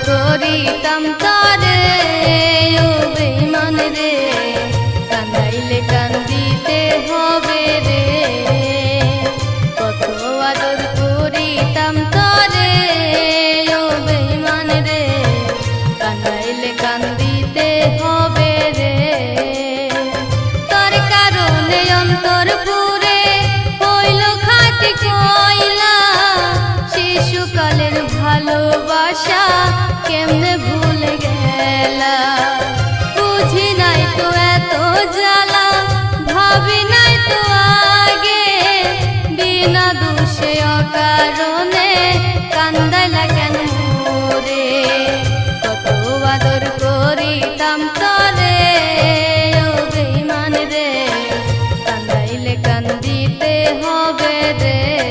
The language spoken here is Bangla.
করিতাম তরে ও বেঈমান রে, কান্দাইলে কান্দিতে হবে রে। কত আদর করিতাম তরে ও বেঈমান রে, কান্দাইলে কান্দিতে হবে রে। তোর কারণে অন্তর পুরে হইল খাঁটি কয়লা, শিশুকালের ভালোবাসা কেমনে ভুলে গেলা। বুঝি নাই তো এত জ্বালা, ভাবি নাই তো আগে, বিনা দোষে অকারণে কান্দাইলা কেন মোরে। কত আদর করিতাম তরে ও বেঈমান রে, কান্দাইলে কান্দিতে হবে রে।